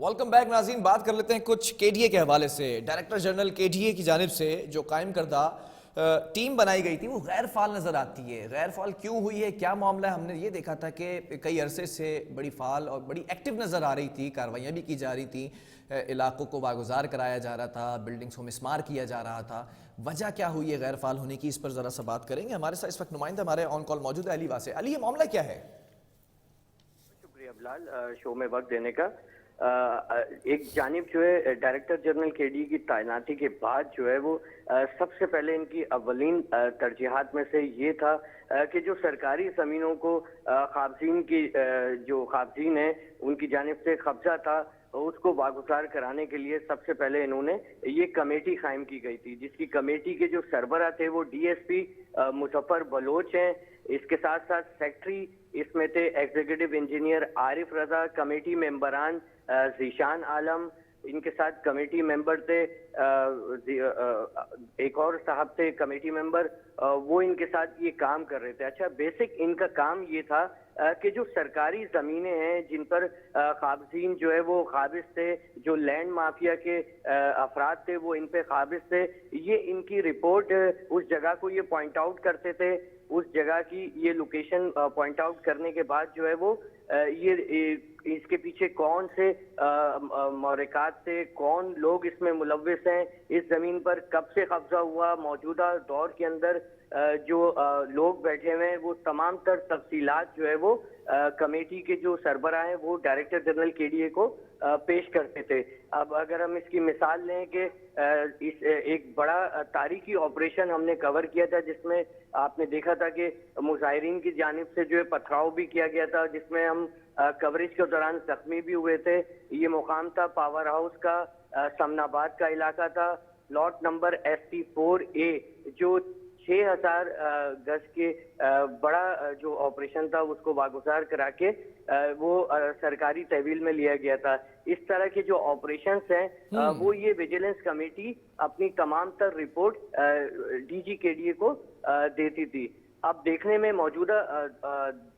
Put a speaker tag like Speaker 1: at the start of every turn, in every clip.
Speaker 1: Welcome back ناظرین. بات کر لیتے ہیں کچھ کے ڈی اے کے حوالے سے. ڈائریکٹر جنرل کے ڈی اے کی جانب سے جو قائم کردہ ٹیم بنائی گئی تھی وہ غیر فعال نظر آتی ہے. غیر فعال کیوں ہوئی ہے, کیا معاملہ ہے؟ ہم نے یہ دیکھا تھا کہ کئی عرصے سے بڑی فعال اور بڑی ایکٹیو نظر آ رہی تھی, کارروائیاں بھی کی جا رہی تھیں, علاقوں کو واگزار کرایا جا رہا تھا, بلڈنگز کو مسمار کیا جا رہا تھا. وجہ کیا ہوئی ہے غیر فعال ہونے کی, اس پر ذرا سا بات کریں گے. ہمارے ساتھ اس وقت نمائندہ ہمارے آن کال موجود ہے علی واسع. علی, یہ معاملہ کیا ہے؟
Speaker 2: شکریہ بلال شو میں وقت دینے کا. ایک جانب جو ہے ڈائریکٹر جنرل کے ڈی کی تعیناتی کے بعد جو ہے وہ سب سے پہلے ان کی اولین ترجیحات میں سے یہ تھا کہ جو سرکاری زمینوں کو قابضین کی جو قابضین ہیں ان کی جانب سے قبضہ تھا اس کو واگزار کرانے کے لیے سب سے پہلے انہوں نے یہ کمیٹی قائم کی گئی تھی, جس کی کمیٹی کے جو سربراہ تھے وہ D S P Muzaffar Baloch ہیں. اس کے ساتھ ساتھ سیکٹری اس میں تھے ایگزیکٹو انجینئر عارف رضا, کمیٹی ممبران ذیشان عالم, ان کے ساتھ کمیٹی ممبر تھے ایک اور صاحب تھے کمیٹی ممبر, وہ ان کے ساتھ یہ کام کر رہے تھے. اچھا, بیسک ان کا کام یہ تھا کہ جو سرکاری زمینیں ہیں جن پر قابضین جو ہے وہ قابض تھے, جو لینڈ مافیا کے افراد تھے وہ ان پہ قابض تھے, یہ ان کی رپورٹ اس جگہ کو یہ پوائنٹ آؤٹ کرتے تھے. اس جگہ کی یہ لوکیشن پوائنٹ آؤٹ کرنے کے بعد جو ہے وہ یہ اس کے پیچھے کون سے محرکات تھے, کون لوگ اس میں ملوث ہیں, اس زمین پر کب سے قبضہ ہوا, موجودہ دور کے اندر جو لوگ بیٹھے ہوئے ہیں, وہ تمام تر تفصیلات جو ہے وہ کمیٹی کے جو سربراہ ہیں وہ ڈائریکٹر جنرل کے ڈی اے کو پیش کرتے تھے. اب اگر ہم اس کی مثال لیں کہ اس ایک بڑا تاریخی آپریشن ہم نے کور کیا تھا جس میں آپ نے دیکھا تھا کہ مظاہرین کی جانب سے جو ہے پتھراؤ بھی کیا گیا تھا, جس میں ہم کوریج کے دوران زخمی بھی ہوئے تھے. یہ مقام تھا پاور ہاؤس کا, سمن آباد کا علاقہ تھا, لاٹ نمبر ST4A, جو 6000 گز کے بڑا جو آپریشن تھا اس کو واگزار کرا کے وہ سرکاری تحویل میں لیا گیا تھا. اس طرح کے جو آپریشنز ہیں وہ یہ ویجیلنس کمیٹی اپنی تمام تر رپورٹ ڈی جی کے ڈی اے کو دیتی تھی. اب دیکھنے میں موجودہ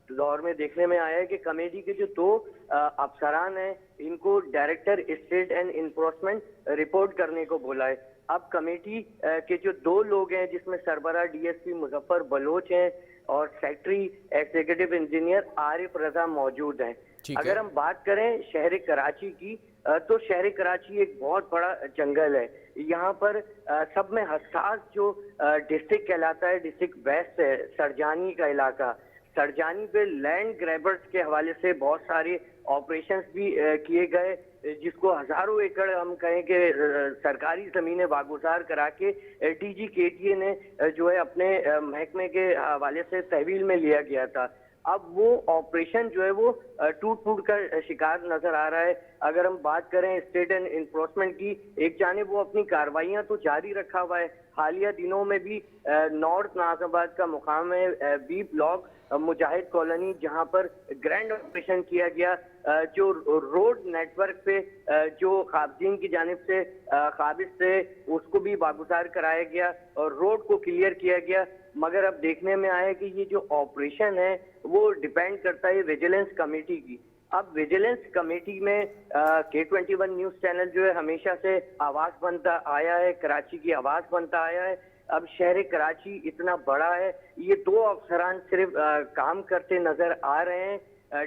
Speaker 2: دور میں دیکھنے میں آیا ہے کہ کمیٹی کے جو دو افسران ہیں ان کو director state and enforcement report کرنے کو بولا ہے. اب کمیٹی کے جو دو لوگ ہیں جس میں سربراہ D S P Muzaffar Baloch ہیں اور سیکٹری ایگزیکٹو انجینئر عارف رضا موجود ہیں. اگر ہم بات کریں شہر کراچی کی تو شہر کراچی ایک بہت بڑا جنگل ہے. یہاں پر سب میں حساس جو ڈسٹرکٹ کہلاتا ہے ڈسٹرکٹ ویسٹ ہے, سرجانی کا علاقہ. سرجانی پہ لینڈ گریبرز کے حوالے سے بہت سارے آپریشنز بھی کیے گئے, جس کو ہزاروں ایکڑ ہم کہیں کہ سرکاری زمینیں واگزار کرا کے ڈی جی کے ڈی اے نے جو ہے اپنے محکمے کے حوالے سے تحویل میں لیا گیا تھا. اب وہ آپریشن جو ہے وہ ٹوٹ پھوٹ کا شکار نظر آ رہا ہے. اگر ہم بات کریں اسٹیٹ اینڈ انفورسمنٹ کی, ایک جانب وہ اپنی کارروائیاں تو جاری رکھا ہوا ہے. حالیہ دنوں میں بھی نارتھ ناز آباد کا مقام ہے بی بلاک مجاہد کالونی, جہاں پر گرینڈ آپریشن کیا گیا. جو روڈ نیٹ ورک پہ جو قابضین کی جانب سے قابض تھے اس کو بھی واگزار کرایا گیا اور روڈ کو کلیئر کیا گیا. مگر اب دیکھنے میں آیا کہ یہ جو آپریشن ہے وہ ڈیپینڈ کرتا ہے ویجیلنس کمیٹی کی. اب ویجیلنس کمیٹی میں K21 نیوز چینل جو ہے ہمیشہ سے آواز بنتا آیا ہے, کراچی کی آواز بنتا آیا ہے. اب شہر کراچی اتنا بڑا ہے, یہ دو افسران صرف کام کرتے نظر آ رہے ہیں.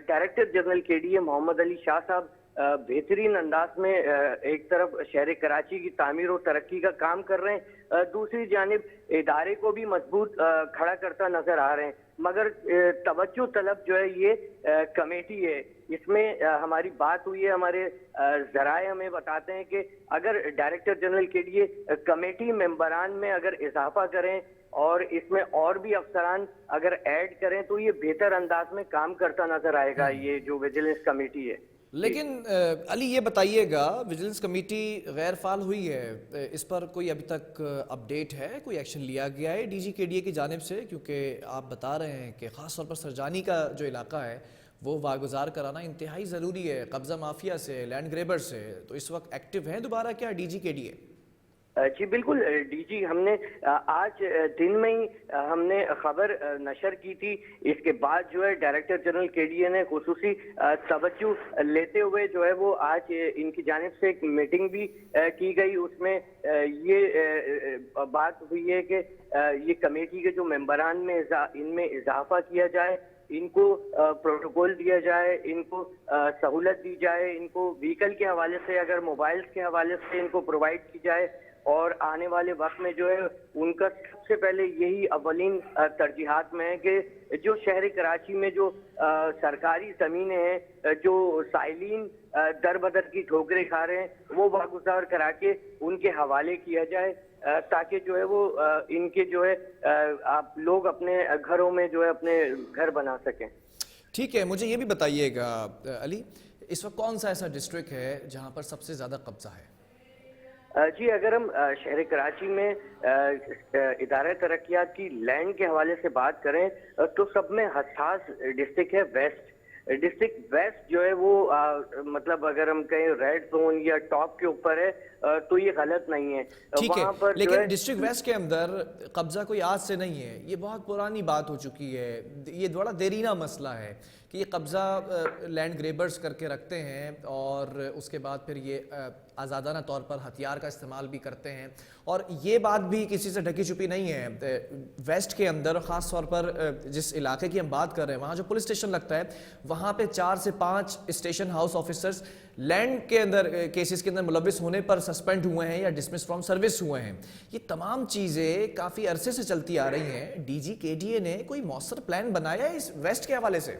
Speaker 2: ڈائریکٹر جنرل کے ڈی اے محمد علی شاہ صاحب بہترین انداز میں ایک طرف شہر کراچی کی تعمیر و ترقی کا کام کر رہے ہیں, دوسری جانب ادارے کو بھی مضبوط کھڑا کرتا نظر آ رہے ہیں. مگر توجہ طلب جو ہے یہ کمیٹی ہے. اس میں ہماری بات ہوئی ہے, ہمارے ذرائع ہمیں بتاتے ہیں کہ اگر ڈائریکٹر جنرل کے لیے کمیٹی ممبران میں اگر اضافہ کریں اور اس میں اور بھی افسران اگر ایڈ کریں تو یہ بہتر انداز میں کام کرتا نظر آئے گا یہ جو ویجیلنس کمیٹی ہے.
Speaker 1: لیکن علی یہ بتائیے گا, ویجیلنس کمیٹی غیر فعال ہوئی ہے, اس پر کوئی ابھی تک اپڈیٹ ہے, کوئی ایکشن لیا گیا ہے ڈی جی کے ڈی اے کی جانب سے؟ کیونکہ آپ بتا رہے ہیں کہ خاص طور پر سرجانی کا جو علاقہ ہے وہ واگزار کرانا انتہائی ضروری ہے قبضہ مافیا سے, لینڈ گریبر سے, تو اس وقت ایکٹیو ہیں دوبارہ کیا ڈی جی کے ڈی اے؟
Speaker 2: جی بالکل ڈی جی، ہم نے آج دن میں ہی ہم نے خبر نشر کی تھی. اس کے بعد جو ہے ڈائریکٹر جنرل کے ڈی اے نے خصوصی توجہ لیتے ہوئے جو ہے وہ آج ان کی جانب سے ایک میٹنگ بھی کی گئی. اس میں یہ بات ہوئی ہے کہ یہ کمیٹی کے جو ممبران میں ان میں اضافہ کیا جائے, ان کو پروٹوکول دیا جائے, ان کو سہولت دی جائے, ان کو وہیکل کے حوالے سے اگر موبائلز کے حوالے سے ان کو پرووائڈ کی جائے, اور آنے والے وقت میں جو ہے ان کا سب سے پہلے یہی اولین ترجیحات میں ہے کہ جو شہر کراچی میں جو سرکاری زمینیں ہیں, جو سائلین در بدر کی ٹھوکریں کھا رہے ہیں, وہ واگزار کرا کے ان کے حوالے کیا جائے, تاکہ جو ہے وہ ان کے جو ہے آپ لوگ اپنے گھروں میں جو ہے اپنے گھر بنا سکیں.
Speaker 1: ٹھیک ہے, مجھے یہ بھی بتائیے گا علی, اس وقت کون سا ایسا ڈسٹرکٹ ہے جہاں پر سب سے زیادہ قبضہ ہے؟
Speaker 2: جی, اگر ہم شہر کراچی میں ادارہ ترقیات کی لینڈ کے حوالے سے بات کریں تو سب میں حساس ڈسٹرکٹ ہے ویسٹ. ڈسٹرکٹ ویسٹ جو ہے وہ مطلب اگر ہم کہیں ریڈ زون یا ٹاپ کے اوپر ہے تو یہ غلط نہیں ہے.
Speaker 1: ٹھیک ہے, لیکن ڈسٹرکٹ ویسٹ کے اندر قبضہ کوئی آج سے نہیں ہے, یہ بہت پرانی بات ہو چکی ہے. یہ بڑا دیرینہ مسئلہ ہے کہ یہ قبضہ لینڈ گریبرز کر کے رکھتے ہیں اور اس کے بعد پھر یہ آزادانہ طور پر ہتھیار کا استعمال بھی کرتے ہیں. اور یہ بات بھی کسی سے ڈھکی چھپی نہیں ہے. ویسٹ کے اندر خاص طور پر جس علاقے کی ہم بات کر رہے ہیں, وہاں جو پولیس اسٹیشن لگتا ہے وہاں پہ 4 سے 5 اسٹیشن ہاؤس آفیسرز لینڈ کے اندر کیسز کے اندر ملوث ہونے پر سسپینڈ ہوئے ہیں یا ڈسمس فرام سروس ہوئے ہیں. یہ تمام چیزیں کافی عرصے سے چلتی آ رہی ہیں. ڈی جی کے ڈی اے نے کوئی مؤثر پلان بنایا ہے اس ویسٹ کے حوالے سے؟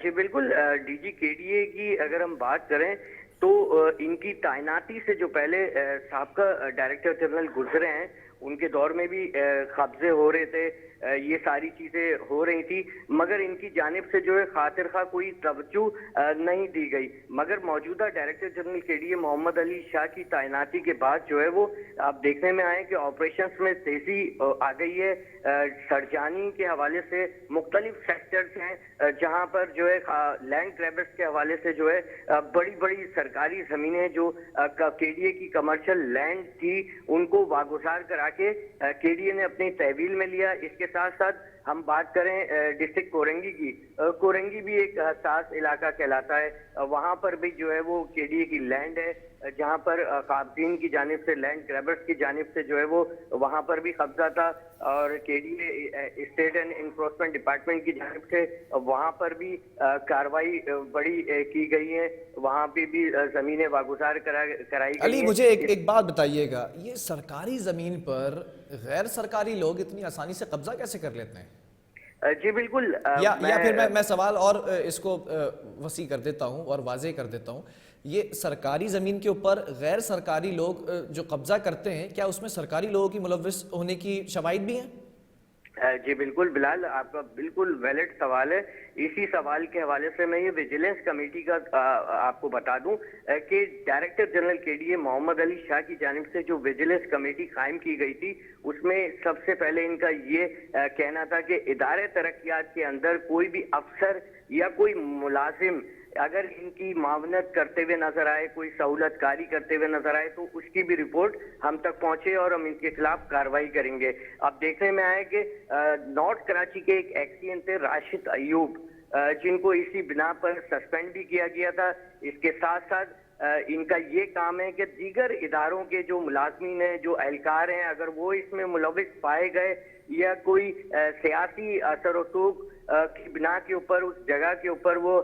Speaker 2: جی بالکل, ڈی جی کے ڈی اے کی اگر ہم بات کریں تو ان کی تعیناتی سے جو پہلے سابقہ ڈائریکٹر جنرل گزرے ہیں ان کے دور میں بھی قبضے ہو رہے تھے, یہ ساری چیزیں ہو رہی تھی, مگر ان کی جانب سے جو ہے خاطر خواہ کوئی توجہ نہیں دی گئی. مگر موجودہ ڈائریکٹر جنرل کے ڈی اے محمد علی شاہ کی تعیناتی کے بعد جو ہے وہ آپ دیکھنے میں آئے کہ آپریشنز میں تیزی آ گئی ہے. سرجانی کے حوالے سے مختلف سیکٹرز ہیں جہاں پر جو ہے لینڈ گریبرز کے حوالے سے جو ہے بڑی بڑی سرکاری زمینیں جو کے ڈی اے کی کمرشل لینڈ تھی ان کو واگزار کرا کے کے ڈی اے نے اپنی تحویل میں لیا. اس کے ساتھ ساتھ ہم بات کریں ڈسٹرکٹ کورنگی کی, کورنگی بھی ایک حساس علاقہ کہلاتا ہے. وہاں پر بھی جو ہے وہ کے ڈی اے کی لینڈ ہے جہاں پر قابضین کی جانب سے, لینڈ گریبرز کی جانب سے جو ہے وہ وہاں پر بھی قبضہ تھا, اور کے D a state and enforcement department کی جانب سے وہاں پر بھی کاروائی بڑی کی گئی ہے. وہاں پہ بھی زمینیں واگزار کرائی گئی.
Speaker 1: علی, مجھے ایک بات بتائیے گا, یہ سرکاری زمین پر غیر سرکاری لوگ اتنی آسانی سے قبضہ کیسے کر لیتے ہیں؟
Speaker 2: جی بالکل,
Speaker 1: یا پھر میں سوال اور اس کو وسیع کر دیتا ہوں اور واضح کر دیتا ہوں. یہ سرکاری زمین کے اوپر غیر سرکاری لوگ جو قبضہ کرتے ہیں, کیا اس میں سرکاری لوگوں کی ملوث ہونے کی شواہد بھی ہیں؟
Speaker 2: جی بالکل بلال, آپ کا بالکل ویلڈ سوال ہے. اسی سوال کے حوالے سے میں یہ ویجیلنس کمیٹی کا آپ کو بتا دوں کہ ڈائریکٹر جنرل کے ڈی اے محمد علی شاہ کی جانب سے جو ویجیلنس کمیٹی قائم کی گئی تھی اس میں سب سے پہلے ان کا یہ کہنا تھا کہ ادارے ترقیات کے اندر کوئی بھی افسر یا کوئی ملازم اگر ان کی معاونت کرتے ہوئے نظر آئے, کوئی سہولت کاری کرتے ہوئے نظر آئے تو اس کی بھی رپورٹ ہم تک پہنچے اور ہم ان کے خلاف کاروائی کریں گے. اب دیکھنے میں آئے کہ نارتھ کراچی کے ایک ایکسین تھے راشد ایوب, جن کو اسی بنا پر سسپینڈ بھی کیا گیا تھا. اس کے ساتھ ساتھ ان کا یہ کام ہے کہ دیگر اداروں کے جو ملازمین ہیں, جو اہلکار ہیں, اگر وہ اس میں ملوث پائے گئے یا کوئی سیاسی اثر و رسوخ کی بنا کے اوپر اس جگہ کے اوپر وہ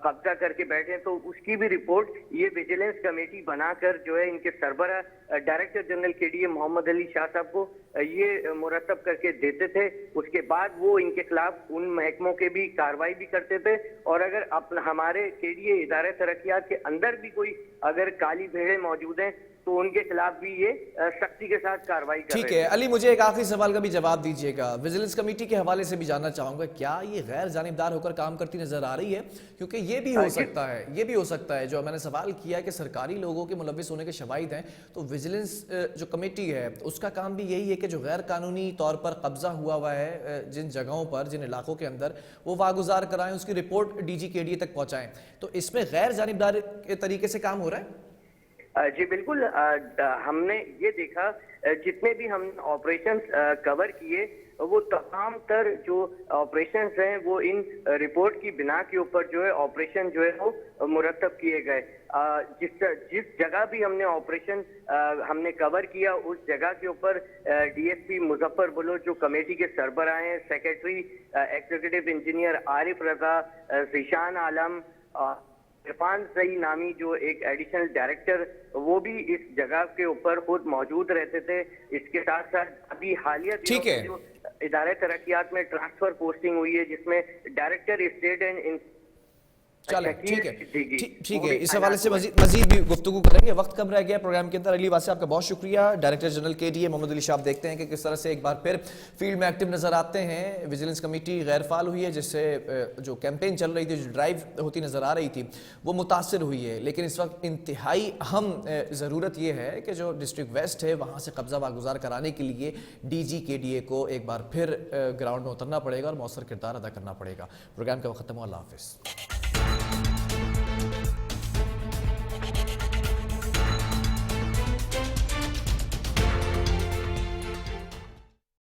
Speaker 2: قبضہ کر کے بیٹھے تو اس کی بھی رپورٹ یہ ویجیلنس کمیٹی بنا کر جو ہے ان کے سربراہ ڈائریکٹر جنرل کے ڈی اے محمد علی شاہ صاحب کو یہ مرتب کر کے دیتے تھے. اس کے بعد وہ ان کے خلاف ان محکموں کے بھی کاروائی بھی کرتے تھے, اور اگر ہمارے کے ڈی اے ادارے ترقیات کے اندر بھی کوئی اگر کالی بھیڑیں موجود ہیں تو ان کے خلاف بھی یہ سختی کے ساتھ کاروائی کر رہے ہیں.
Speaker 1: ٹھیک ہے علی, مجھے ایک آخری سوال کا بھی جواب دیجیے گا. ویجیلنس کمیٹی کے حوالے سے بھی جاننا چاہوں گا, کیا یہ غیر جانبدار ہو کر کام کرتی نظر آ رہی ہے؟ کیونکہ یہ بھی ہو سکتا ہے جو میں نے سوال کیا کہ سرکاری لوگوں کے ملوث ہونے کے شواہد ہیں, تو ویجیلنس جو کمیٹی ہے اس کا کام بھی یہی ہے کہ جو غیر قانونی طور پر قبضہ ہوا ہے جن جگہوں پر, جن علاقوں کے اندر, وہ واگزار کرائیں, اس کی رپورٹ ڈی جی کے ڈی اے تک پہنچائیں. تو اس میں غیر جانبدار طریقے سے کام ہو رہا ہے؟
Speaker 2: جی بالکل، ہم نے یہ دیکھا جتنے بھی ہم آپریشنز کور کیے وہ تمام تر جو آپریشنز ہیں وہ ان رپورٹ کی بنا کے اوپر جو ہے آپریشن جو ہے وہ مرتب کیے گئے. جس جگہ بھی ہم نے آپریشن ہم نے کور کیا اس جگہ کے اوپر D S P Muzaffar Baloch جو کمیٹی کے سربراہ ہیں، سیکرٹری ایگزیکٹو انجینئر عارف رضا، ذیشان عالم، عرفان زئی نامی جو ایک ایڈیشنل ڈائریکٹر، وہ بھی اس جگہ کے اوپر خود موجود رہتے تھے. اس کے ساتھ ساتھ ابھی حالیہ دنوں میں جو ادارے ترقیات میں ٹرانسفر پوسٹنگ ہوئی ہے جس میں ڈائریکٹر اسٹیٹ اینڈ
Speaker 1: چلیں ٹھیک ہے، اس حوالے سے مزید بھی گفتگو کریں گے. وقت کم رہ گیا پروگرام کے اندر. علی واسع آپ کا بہت شکریہ. ڈائریکٹر جنرل کے ڈی اے محمد علی شاہ دیکھتے ہیں کہ کس طرح سے ایک بار پھر فیلڈ میں ایکٹیو نظر آتے ہیں. ویجیلنس کمیٹی غیر فعال ہوئی ہے جس سے جو کیمپین چل رہی تھی، جو ڈرائیو ہوتی نظر آ رہی تھی وہ متاثر ہوئی ہے. لیکن اس وقت انتہائی اہم ضرورت یہ ہے کہ جو ڈسٹرکٹ ویسٹ ہے وہاں سے قبضہ واگزار کرانے کے لیے ڈی جی کے ڈی اے کو ایک بار پھر گراؤنڈ میں اترنا پڑے گا اور مؤثر کردار ادا کرنا پڑے گا. پروگرام کا وقت ختم ہوا. اللہ حافظ.